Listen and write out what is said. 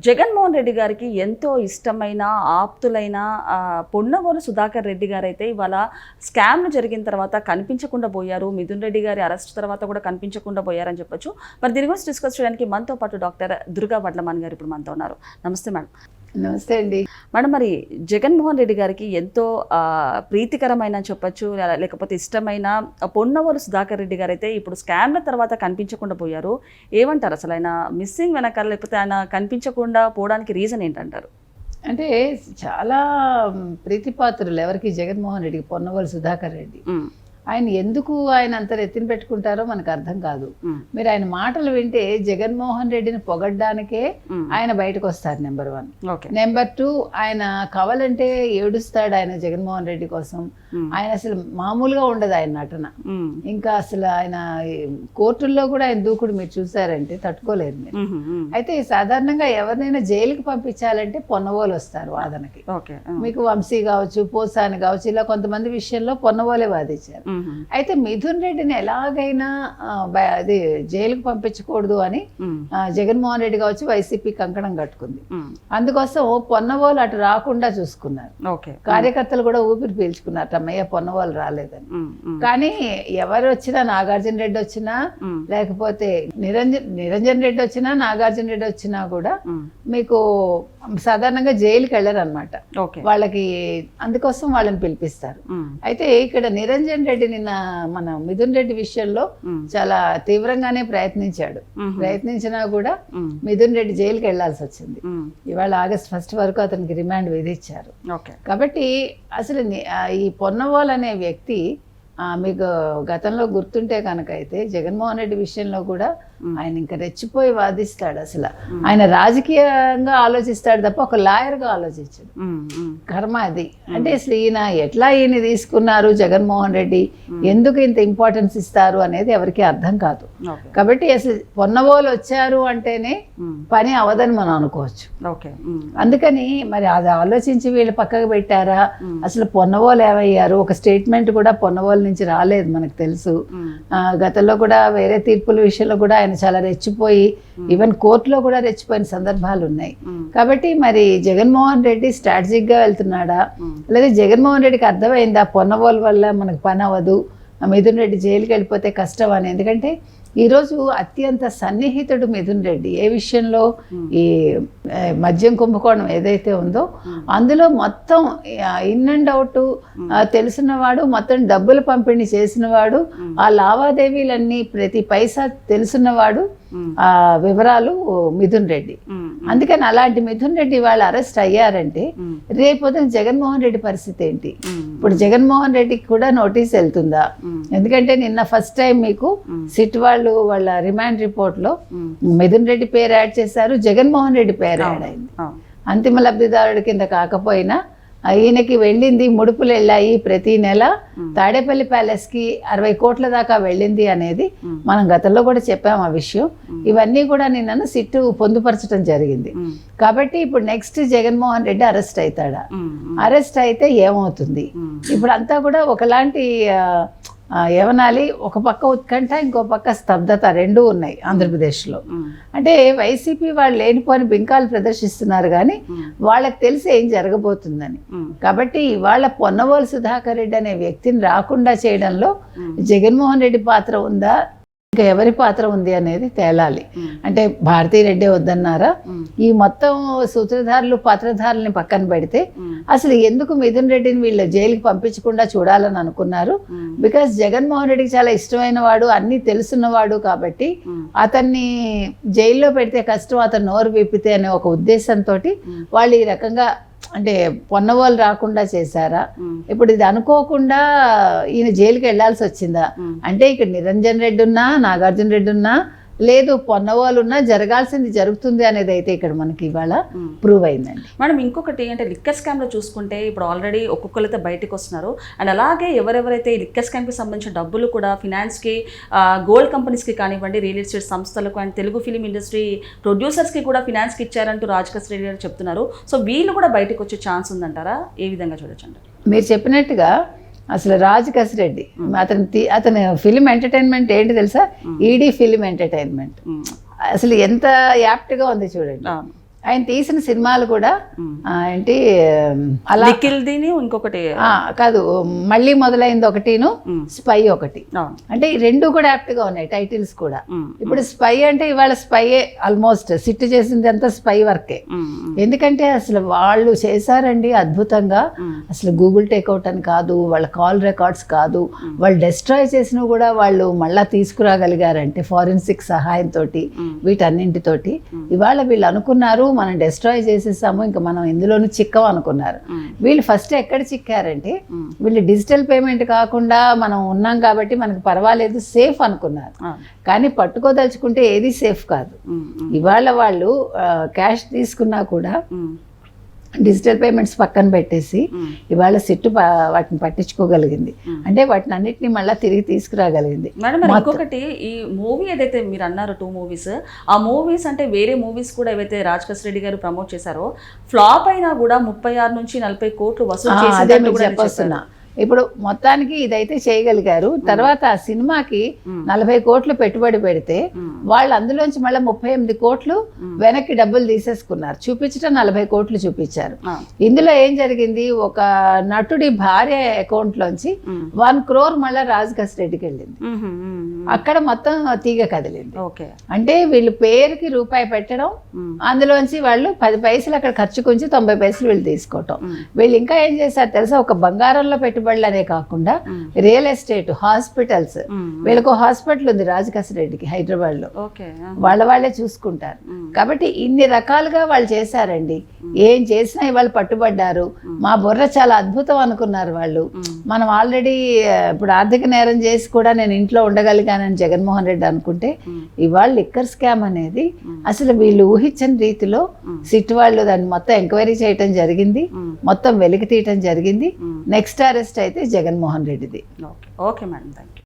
జగన్మోహన్ రెడ్డి గారికి ఎంతో ఇష్టమైన ఆప్తులైన పొన్నవోలు సుధాకర్ రెడ్డి గారు అయితే ఇవాళ స్కామ్లు జరిగిన తర్వాత కనిపించకుండా పోయారు. మిథున్ రెడ్డి గారి అరెస్ట్ తర్వాత కూడా కనిపించకుండా పోయారని చెప్పొచ్చు. మరి దీని గురించి డిస్కస్ చేయడానికి మనతో పాటు డాక్టర్ దుర్గా వడ్లమాన్ గారు ఇప్పుడు మనతో ఉన్నారు. నమస్తే మేడం. నమస్తే అండి మేడం. మరి జగన్మోహన్ రెడ్డి గారికి ఎంతో ప్రీతికరమైన చెప్పొచ్చు, లేకపోతే ఇష్టమైన పొన్నవోలు సుధాకర్ రెడ్డి గారు అయితే ఇప్పుడు స్కామ్ల తర్వాత కనిపించకుండా పోయారు. ఏమంటారు అసలు ఆయన మిస్సింగ్ వెనకాల, లేకపోతే ఆయన కనిపించకుండా పోవడానికి రీజన్ ఏంటంటారు? అంటే చాలా ప్రీతిపాత్రులు ఎవరికి, జగన్మోహన్ రెడ్డికి, పొన్నవోలు సుధాకర్ రెడ్డి. ఆయన ఎందుకు ఆయన అంత ఎత్తిన పెట్టుకుంటారో మనకు అర్థం కాదు. మీరు ఆయన మాటలు వింటే జగన్మోహన్ రెడ్డిని పొగడ్డానికే ఆయన బయటకు వస్తారు. నెంబర్ 1. నెంబర్ 2, ఆయన కావాలంటే ఏడుస్తాడు ఆయన జగన్మోహన్ రెడ్డి కోసం. ఆయన అసలు మామూలుగా ఉండదు ఆయన నటన. ఇంకా అసలు ఆయన కోర్టుల్లో కూడా ఆయన దూకుడు మీరు చూసారంటే తట్టుకోలేరు మీరు. అయితే సాధారణంగా ఎవరినైనా జైలుకి పంపించాలంటే పొన్నవోలు వస్తారు వాదనకి. మీకు వంశీ కావచ్చు, పోసాని కావచ్చు, ఇలా కొంతమంది విషయంలో పొన్నవోలే వాదించారు. అయితే మిథున్ రెడ్డిని ఎలాగైనా అది జైలుకు పంపించకూడదు అని జగన్మోహన్ రెడ్డి కావచ్చు వైసీపీ కంకణం కట్టుకుంది. అందుకోసం పొన్నవోలు అటు రాకుండా చూసుకున్నారు. కార్యకర్తలు కూడా ఊపిరి పీల్చుకున్నారు, అమ్మయ్య పొన్నవోలు రాలేదని. కానీ ఎవరు వచ్చినా, నాగార్జున రెడ్డి వచ్చినా, లేకపోతే నిరంజన్ రెడ్డి వచ్చినా, నాగార్జున రెడ్డి వచ్చినా కూడా మీకు సాధారణంగా జైలుకి వెళ్ళరు అనమాట వాళ్ళకి. అందుకోసం వాళ్ళని పిలిపిస్తారు. అయితే ఇక్కడ నిరంజన్ రెడ్డి నిన్న మన మిథున్ రెడ్డి విషయంలో చాలా తీవ్రంగానే ప్రయత్నించినా కూడా మిథున్ రెడ్డి జైలుకి వెళ్లాల్సి వచ్చింది. ఇవాళ ఆగస్ట్ 1 వరకు అతనికి రిమాండ్ విధించారు. కాబట్టి అసలు ఈ పొన్నవోలు అనే వ్యక్తి మీకు గతంలో గుర్తుంటే కనుక అయితే జగన్మోహన్ రెడ్డి విషయంలో కూడా ఆయన ఇంకా రెచ్చిపోయి వాదిస్తాడు. అసలు ఆయన రాజకీయంగా ఆలోచిస్తాడు తప్ప ఒక లాయర్గా ఆలోచించాడు. కర్మ అది. అంటే అసలు ఈయన తీసుకున్నారు జగన్మోహన్ రెడ్డి, ఎందుకు ఇంత ఇంపార్టెన్స్ ఇస్తారు అనేది ఎవరికి అర్థం కాదు. కాబట్టి అసలు పొన్నవోలు వచ్చారు అంటేనే పని అవదని మనం అనుకోవచ్చు. అందుకని మరి అది ఆలోచించి వీళ్ళు పక్కకు పెట్టారా, అసలు పొన్నవోలు ఏమయ్యారు? ఒక స్టేట్మెంట్ కూడా పొన్నవోలు నుంచి రాలేదు మనకు తెలుసు. గతంలో కూడా వేరే తీర్పుల విషయంలో కూడా ఆయన చాలా రెచ్చిపోయి, ఈవెన్ కోర్టులో కూడా రెచ్చిపోయిన సందర్భాలు ఉన్నాయి. కాబట్టి మరి జగన్మోహన్ రెడ్డి స్ట్రాటజిక్ గా వెళ్తున్నాడా, లేదా జగన్మోహన్ రెడ్డికి అర్థమైందా పొన్నవోలు వల్ల మనకు పని అవ్వదు, మిథున్ రెడ్డి జైలుకి వెళ్ళిపోతే కష్టం అని? ఎందుకంటే ఈరోజు అత్యంత సన్నిహితుడు మిథున్ రెడ్డి. ఏ విషయంలో? ఈ మద్యం కుంభకోణం ఏదైతే ఉందో అందులో మొత్తం ఇన్ అండ్ అవుట్ తెలుసున్నవాడు, మొత్తం డబ్బులు పంపిణీ చేసినవాడు, ఆ లావాదేవీలన్నీ ప్రతి పైసా తెలుసున్నవాడు, ఆ వివరాలు మిథున్ రెడ్డి. అందుకని అలాంటి మిథున్ రెడ్డి వాళ్ళు అరెస్ట్ అయ్యారంటే రేపొద్దున జగన్మోహన్ రెడ్డి పరిస్థితి ఏంటి? ఇప్పుడు జగన్మోహన్ రెడ్డికి కూడా నోటీస్ వెళ్తుందా? ఎందుకంటే నిన్న ఫస్ట్ టైం మీకు సిట్ వాళ్ళ రిమాండ్ రిపోర్ట్ లో మిథున్ రెడ్డి పేరు యాడ్ చేశారు, జగన్మోహన్ రెడ్డి పేరు యాడ్ అయింది. అంతిమ లబ్ధిదారుడి కింద కాకపోయినా ఈయనకి వెళ్ళింది, ముడుపులు వెళ్ళాయి ప్రతి నెల తాడేపల్లి ప్యాలెస్ కి 60 కోట్ల దాకా వెళ్ళింది అనేది మనం గతంలో కూడా చెప్పాము ఆ విషయం. ఇవన్నీ కూడా నిన్న సిట్టు పొందుపరచడం జరిగింది. కాబట్టి ఇప్పుడు నెక్స్ట్ జగన్మోహన్ రెడ్డి అరెస్ట్ అవుతాడా? అరెస్ట్ అయితే ఏమవుతుంది? ఇప్పుడు అంతా కూడా ఒకలాంటి ఏమనాలి, ఒక పక్క ఉత్కంఠ, ఇంకో పక్క స్తబ్దత, రెండూ ఉన్నాయి ఆంధ్రప్రదేశ్లో. అంటే వైసీపీ వాళ్ళు లేనిపోని బింకాలు ప్రదర్శిస్తున్నారు కానీ వాళ్ళకి తెలిసి ఏం జరగబోతుందని. కాబట్టి ఇవాళ పొన్నవోలు సుధాకర్ రెడ్డి అనే వ్యక్తిని రాకుండా చేయడంలో జగన్మోహన్ రెడ్డి పాత్ర ఉందా, ఇంకా ఎవరి పాత్ర ఉంది అనేది తేలాలి. అంటే భారతీరెడ్డి వద్దన్నారా? ఈ మొత్తం సూత్రధారులు పాత్రధారులని పక్కన పెడితే అసలు ఎందుకు మిథున్ రెడ్డిని వీళ్ళు జైలుకి పంపించకుండా చూడాలని అనుకున్నారు? బికాస్ జగన్మోహన్ రెడ్డికి చాలా ఇష్టమైన వాడు, అన్ని తెలుసున్నవాడు కాబట్టి అతన్ని జైల్లో పెడితే కష్టం, అతను నోరు విప్పితే అనే ఒక ఉద్దేశంతో వాళ్ళు ఈ రకంగా అంటే పొన్నవోలు రాకుండా చేశారా? ఇప్పుడు ఇది అనుకోకుండా ఈయన జైలుకి వెళ్లాల్సి వచ్చిందా? అంటే ఇక్కడ నిరంజన్ రెడ్డి ఉన్నా, నాగార్జున రెడ్డి ఉన్నా, లేదు పొన్నవోలు ఉన్నా జరగాల్సింది జరుగుతుంది అనేది అయితే ఇక్కడ మనకి ఇవాళ ప్రూవ్ అయిందండి. మేడం, ఇంకొకటి అంటే లిక్కర్ స్కామ్ లో చూసుకుంటే ఇప్పుడు ఆల్రెడీ ఒక్కొక్కరైతే బయటకు వస్తున్నారు. అండ్ అలాగే ఎవరెవరైతే ఈ లిక్కర్ స్కామ్ కి సంబంధించిన డబ్బులు కూడా ఫినాన్స్ కి, గోల్డ్ కంపెనీస్ కి కానివ్వండి, రియల్ ఎస్టేట్ సంస్థలకు and Telugu film industry producers కి కూడా ఫినాన్స్ కి ఇచ్చారంటూ రాజకేశ్ రెడ్డి గారు చెప్తున్నారు. సో వీళ్ళు కూడా బయటకు వచ్చే ఛాన్స్ ఉందంటారా? ఏ విధంగా చూడొచ్చు అంటారు? మీరు చెప్పినట్టుగా అసలు రాజకేశ్ రెడ్డి అతని ఫిలిం ఎంటర్టైన్మెంట్ ఏంటి తెలుసా? ED film entertainment. అసలు ఎంత యాప్ట్గా ఉంది చూడండి. ఆయన తీసిన సినిమాలు కూడా ఏంటి అలా నిఖిల్దిని ఇంకొకటి కాదు, మళ్ళీ మొదలైంది ఒకటిను, స్పై ఒకటి. అంటే ఈ రెండు కూడా యాప్ట్ గా ఉన్నాయి టైటిల్స్ కూడా. ఇప్పుడు స్పై అంటే ఇవాళ స్పైయే ఆల్మోస్ట్, సిట్ చేసింది అంతా స్పై వర్కే. ఎందుకంటే అసలు వాళ్ళు చేశారండి అద్భుతంగా. అసలు గూగుల్ టేక్అవుట్ అని కాదు, వాళ్ళ కాల్ రికార్డ్స్ కాదు, వాళ్ళు డెస్ట్రాయ్ చేసినవి కూడా వాళ్ళు మళ్ళా తీసుకురాగలిగారంటే ఫారెన్సిక్ సహాయంతో, వీటన్నింటితోటి. ఇవాళ వీళ్ళు అనుకున్నారు మనం డెస్ట్రాయ్ చేసేసాము, ఇంకా మనం ఎందులోనూ చిక్కం అనుకున్నారు. వీళ్ళు ఫస్ట్ ఎక్కడ చిక్కారంటే వీళ్ళు డిజిటల్ పేమెంట్ కాకుండా మనం ఉన్నాం కాబట్టి మనకు పర్వాలేదు, సేఫ్ అనుకున్నారు. కానీ పట్టుకోదలుచుకుంటే ఏది సేఫ్ కాదు. ఇవాళ వాళ్ళు క్యాష్ తీసుకున్నా కూడా డిజిటల్ పేమెంట్స్ పక్కన పెట్టేసి ఇవాళ సిట్టు వాటిని పట్టించుకోగలిగింది. అంటే వాటిని అన్నిటిని మళ్ళీ తిరిగి తీసుకురాగలిగింది. మేడం ఇంకొకటి, ఈ మూవీ ఏదైతే మీరు అన్నారు 2 మూవీస్, ఆ మూవీస్ అంటే వేరే మూవీస్ కూడా ఏవైతే రాజకేశ్ రెడ్డి గారు ప్రమోట్ చేశారో ఫ్లాప్ అయినా కూడా 36 నుంచి 40 కోట్లు వసూలు చేసి, ఇప్పుడు మొత్తానికి ఇదైతే చేయగలిగారు. తర్వాత ఆ సినిమాకి 40 కోట్లు పెట్టుబడి పెడితే వాళ్ళు అందులోంచి మళ్ళీ 38 కోట్లు వెనక్కి డబ్బులు తీసేసుకున్నారు. చూపించడం 40 కోట్లు చూపించారు. ఇందులో ఏం జరిగింది, ఒక నటుడి భార్య అకౌంట్ లోంచి 1 crore మళ్ళీ రాజకేశ్ రెడ్డికి వెళ్ళింది. అక్కడ మొత్తం తీగ కదిలింది. అంటే వీళ్ళు పేరుకి రూపాయి పెట్టడం, అందులోంచి వాళ్ళు 10 పైసలు అక్కడ ఖర్చుకుంచి 90 పైసలు వీళ్ళు తీసుకోవటం. వీళ్ళు ఇంకా ఏం చేశారు తెలుసా, ఒక బంగారంలో పెట్టుబడులనే కాకుండా రియల్ ఎస్టేట్, హాస్పిటల్స్, వీళ్ళకు హాస్పిటల్ ఉంది రాజకేశ్ రెడ్డికి హైదరాబాద్ లో, వాళ్ళే చూసుకుంటారు. కాబట్టి ఇన్ని రకాలుగా వాళ్ళు చేశారండి. ఏం చేసినా ఇవాళ పట్టుబడ్డారు. మా బుర్ర చాలా అద్భుతం అనుకున్నారు వాళ్ళు. మనం ఆల్రెడీ ఇప్పుడు ఆర్థిక నేరం చేసి కూడా నేను ఇంట్లో ఉండగలిగానని జగన్మోహన్ రెడ్డి అనుకుంటే, ఇవాళ లిక్కర్ స్కామ్ అనేది అసలు వీళ్ళు ఊహించని రీతిలో సిట్ వాళ్ళు దాన్ని మొత్తం ఎంక్వైరీ చేయటం జరిగింది, మొత్తం వెలికి తీయటం జరిగింది. నెక్స్ట్ అరెస్ట్ అయితే జగన్మోహన్ రెడ్డిది. Okay madam, thank you.